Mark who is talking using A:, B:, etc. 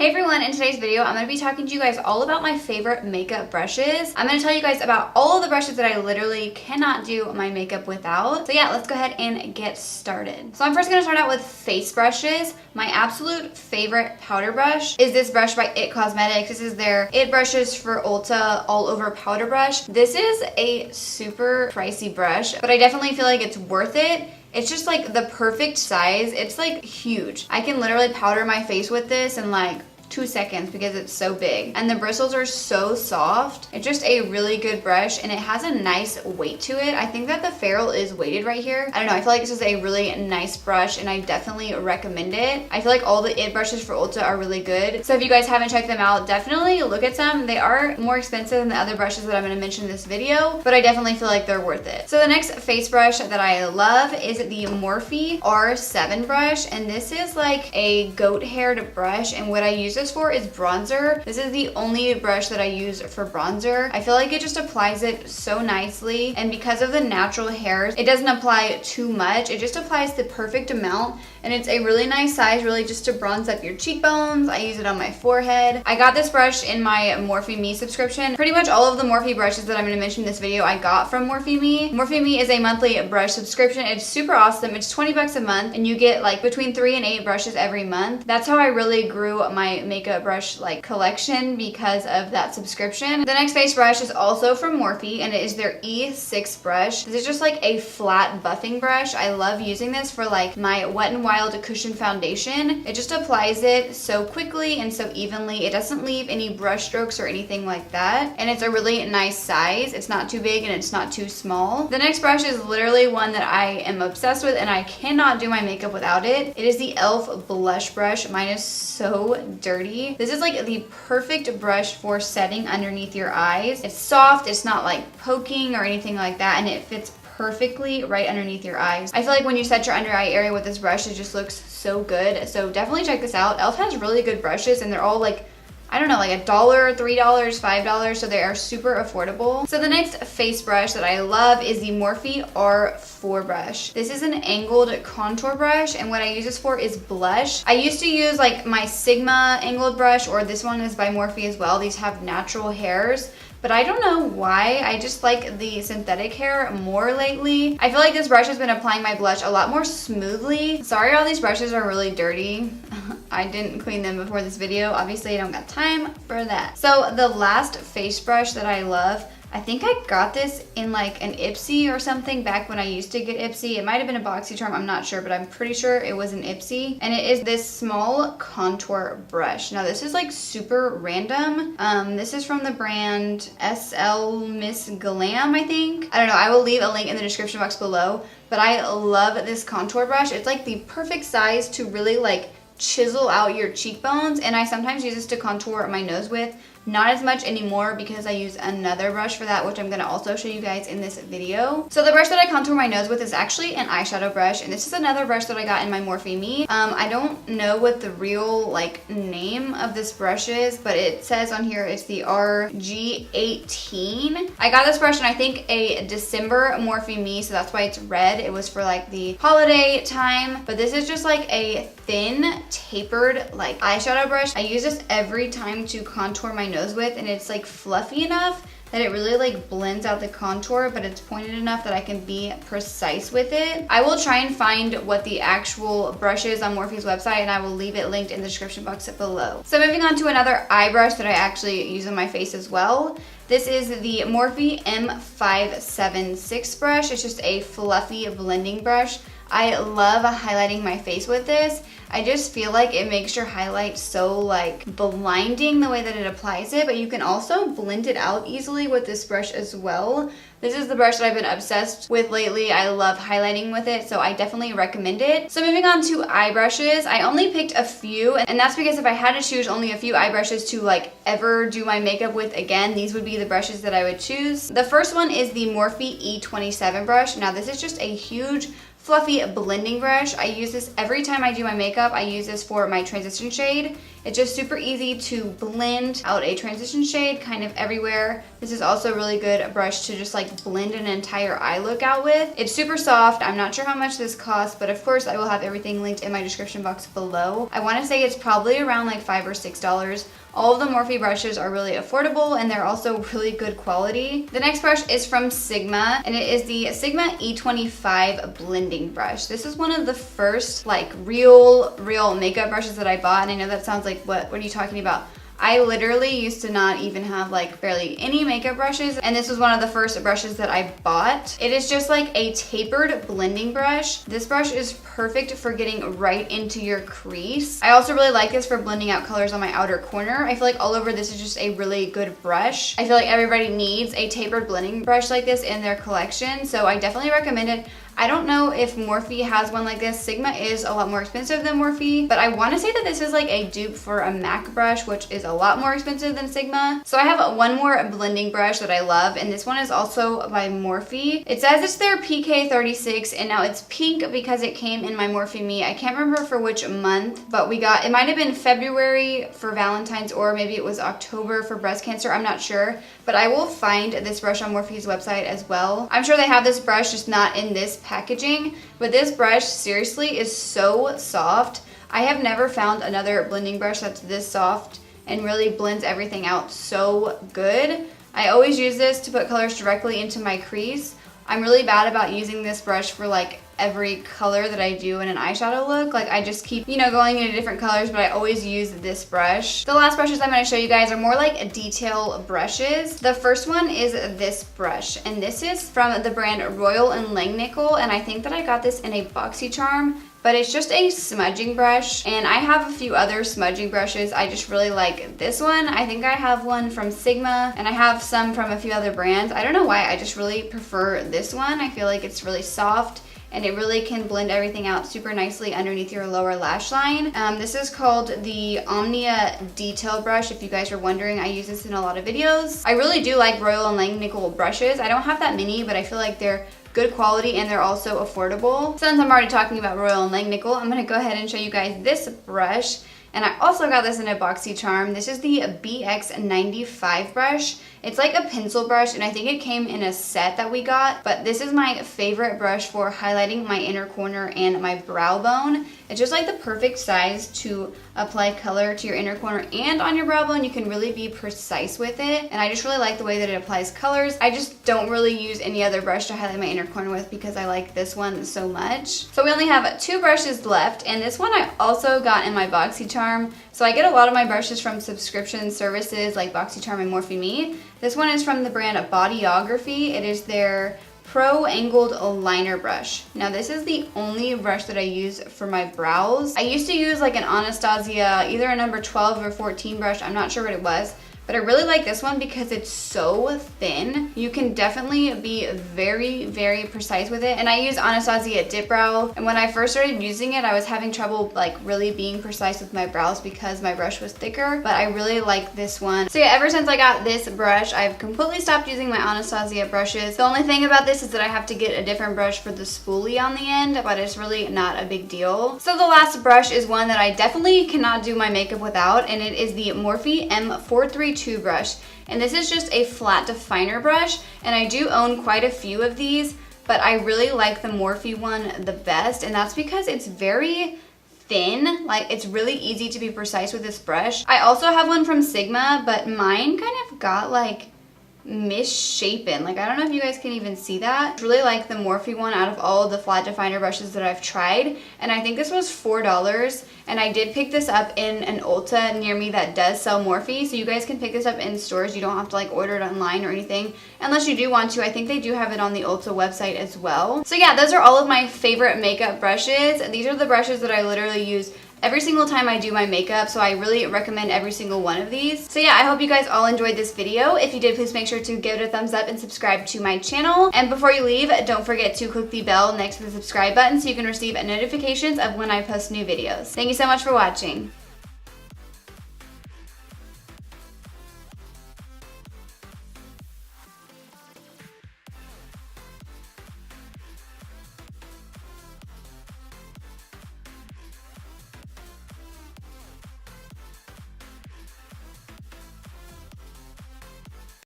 A: Hey everyone, in today's video, I'm going to be talking to you guys all about my favorite makeup brushes. I'm going to tell you guys about all of the brushes that I literally cannot do my makeup without. So yeah, let's go ahead and get started. So I'm first going to start out with face brushes. My absolute favorite powder brush is this brush by It Cosmetics. This is their It Brushes for Ulta All Over Powder Brush. This is a super pricey brush, but I definitely feel like it's worth it. It's just like the perfect size. It's like huge. I can literally powder my face with this in like 2 seconds because it's so big, and the bristles are so soft. It's just a really good brush, and it has a nice weight to it. I think that the ferrule is weighted right here. I don't know, I feel like this is a really nice brush, and I definitely recommend it. I feel like all the It brushes for Ulta are really good, so if you guys haven't checked them out, definitely look at some. They are more expensive than the other brushes that I'm going to mention in this video, but I definitely feel like they're worth it. So the next face brush that I love is the Morphe R7 brush, and this is like a goat haired brush, and what I use this for is bronzer. This is the only brush that I use for bronzer. I feel like it just applies it so nicely, and because of the natural hairs, it doesn't apply too much. It just applies the perfect amount, and it's a really nice size, really just to bronze up your cheekbones. I use it on my forehead. I got this brush in my Morphe Me subscription. Pretty much all of the Morphe brushes that I'm going to mention in this video I got from Morphe Me. Morphe Me is a monthly brush subscription. It's super awesome. It's 20 bucks a month, and you get like between 3 and 8 brushes every month. That's how I really grew my makeup brush like collection, because of that subscription. The next face brush is also from Morphe, and it is their E6 brush. This is just like a flat buffing brush. I love using this for like my Wet n Wild cushion foundation. It just applies it so quickly and so evenly. It doesn't leave any brush strokes or anything like that, and it's a really nice size. It's not too big and it's not too small. The next brush is literally one that I am obsessed with, and I cannot do my makeup without it. It is the e.l.f. blush brush. Mine is so dirty. This is like the perfect brush for setting underneath your eyes. It's soft, it's not like poking or anything like that, and it fits perfectly right underneath your eyes. I feel like when you set your under eye area with this brush, it just looks so good. So definitely check this out. e.l.f. has really good brushes, and they're all like, I don't know, like $1, $3, $5, so they are super affordable. So the next face brush that I love is the Morphe R4 brush. This is an angled contour brush, and what I use this for is blush. I used to use like my Sigma angled brush, or this one is by Morphe as well. These have natural hairs, but I don't know why. I just like the synthetic hair more lately. I feel like this brush has been applying my blush a lot more smoothly. Sorry, all these brushes are really dirty. I didn't clean them before this video. Obviously, I don't got time for that. So the last face brush that I love, I think I got this in like an Ipsy or something back when I used to get Ipsy. It might have been a BoxyCharm, I'm not sure, but I'm pretty sure it was an Ipsy. And it is this small contour brush. Now this is like super random. This is from the brand SLMissGlam, I think. I don't know, I will leave a link in the description box below, but I love this contour brush. It's like the perfect size to really like chisel out your cheekbones, and I sometimes use this to contour my nose with. Not as much anymore because I use another brush for that, which I'm going to also show you guys in this video. So the brush that I contour my nose with is actually an eyeshadow brush, and this is another brush that I got in my Morphe Me. I don't know what the real like name of this brush is, but it says on here it's the RG18. I got this brush in I think a December Morphe Me, so that's why it's red. It was for like the holiday time, but this is just like a thin tapered like eyeshadow brush. I use this every time to contour my nose with, and it's like fluffy enough that it really like blends out the contour, but it's pointed enough that I can be precise with it. I will try and find what the actual brush is on Morphe's website, and I will leave it linked in the description box below. So moving on to another eye brush that I actually use on my face as well. This is the Morphe M576 brush. It's just a fluffy blending brush. I love highlighting my face with this. I just feel like it makes your highlight so like blinding the way that it applies it, but you can also blend it out easily with this brush as well. This is the brush that I've been obsessed with lately. I love highlighting with it, so I definitely recommend it. So moving on to eye brushes, I only picked a few, and that's because if I had to choose only a few eye brushes to like ever do my makeup with again, these would be the brushes that I would choose. The first one is the Morphe E27 brush. Now this is just a huge fluffy blending brush. I use this every time I do my makeup. I use this for my transition shade, It's just super easy to blend out a transition shade kind of everywhere. This is also a really good brush to just like blend an entire eye look out with. It's super soft. I'm not sure how much this costs, but of course I will have everything linked in my description box below. I want to say it's probably around like $5 or $6. All of the Morphe brushes are really affordable and they're also really good quality. The next brush is from Sigma and it is the Sigma E25 blending brush. This is one of the first like real makeup brushes that I bought, and I know that sounds like what are you talking about? I literally used to not even have like barely any makeup brushes, and this was one of the first brushes that I bought. It is just like a tapered blending brush. This brush is perfect for getting right into your crease. I also really like this for blending out colors on my outer corner. I feel like all over this is just a really good brush. I feel like everybody needs a tapered blending brush like this in their collection, so I definitely recommend it. I don't know if Morphe has one like this. Sigma is a lot more expensive than Morphe, but I want to say that this is like a dupe for a MAC brush, which is a lot more expensive than Sigma. So I have one more blending brush that I love, and this one is also by Morphe. It says it's their PK36, and now it's pink because it came in my Morphe Me. I can't remember for which month, but we got, it might have been February for Valentine's, or maybe it was October for breast cancer. I'm not sure, but I will find this brush on Morphe's website as well. I'm sure they have this brush, just not in this packaging, but this brush seriously is so soft. I have never found another blending brush that's this soft and really blends everything out so good. I always use this to put colors directly into my crease. I'm really bad about using this brush for like every color that I do in an eyeshadow look. Like I just keep, you know, going into different colors, but I always use this brush. The last brushes I'm going to show you guys are more like detail brushes. The first one is this brush, and this is from the brand Royal and Langnickel, and I think that I got this in a BoxyCharm, but it's just a smudging brush, and I have a few other smudging brushes. I just really like this one. I think I have one from Sigma, and I have some from a few other brands. I don't know why, I just really prefer this one. I feel like it's really soft, and it really can blend everything out super nicely underneath your lower lash line. This is called the Omnia Detail Brush. If you guys are wondering, I use this in a lot of videos. I really do like Royal and Langnickel brushes. I don't have that many, but I feel like they're good quality and they're also affordable. Since I'm already talking about Royal and Langnickel, I'm gonna go ahead and show you guys this brush. And I also got this in a BoxyCharm. This is the BX95 brush. It's like a pencil brush, and I think it came in a set that we got, but this is my favorite brush for highlighting my inner corner and my brow bone. It's just like the perfect size to apply color to your inner corner and on your brow bone. You can really be precise with it, and I just really like the way that it applies colors. I just don't really use any other brush to highlight my inner corner with because I like this one so much. So we only have 2 brushes left, and this one I also got in my BoxyCharm. So I get a lot of my brushes from subscription services like BoxyCharm and Morphe Me. This one is from the brand Bodyography. It is their Pro Angled Liner Brush. Now this is the only brush that I use for my brows. I used to use like an Anastasia, either a number 12 or 14 brush, I'm not sure what it was. But I really like this one because it's so thin. You can definitely be very, very precise with it. And I use Anastasia Dip Brow. And when I first started using it, I was having trouble like really being precise with my brows because my brush was thicker. But I really like this one. So yeah, ever since I got this brush, I've completely stopped using my Anastasia brushes. The only thing about this is that I have to get a different brush for the spoolie on the end, but it's really not a big deal. So the last brush is one that I definitely cannot do my makeup without, and it is the Morphe M432 brush, and this is just a flat definer brush, and I do own quite a few of these, but I really like the Morphe one the best, and that's because it's very thin. Like, it's really easy to be precise with this brush. I also have one from Sigma, but mine kind of got like misshapen. Like, I don't know if you guys can even see that. I really like the Morphe one out of all of the flat definer brushes that I've tried, and I think this was $4, and I did pick this up in an Ulta near me that does sell Morphe, so you guys can pick this up in stores. You don't have to like order it online or anything unless you do want to. I think they do have it on the Ulta website as well. So yeah, those are all of my favorite makeup brushes. These are the brushes that I literally use every single time I do my makeup, so I really recommend every single one of these. So yeah, I hope you guys all enjoyed this video. If you did, please make sure to give it a thumbs up and subscribe to my channel. And before you leave, don't forget to click the bell next to the subscribe button so you can receive notifications of when I post new videos. Thank you so much for watching.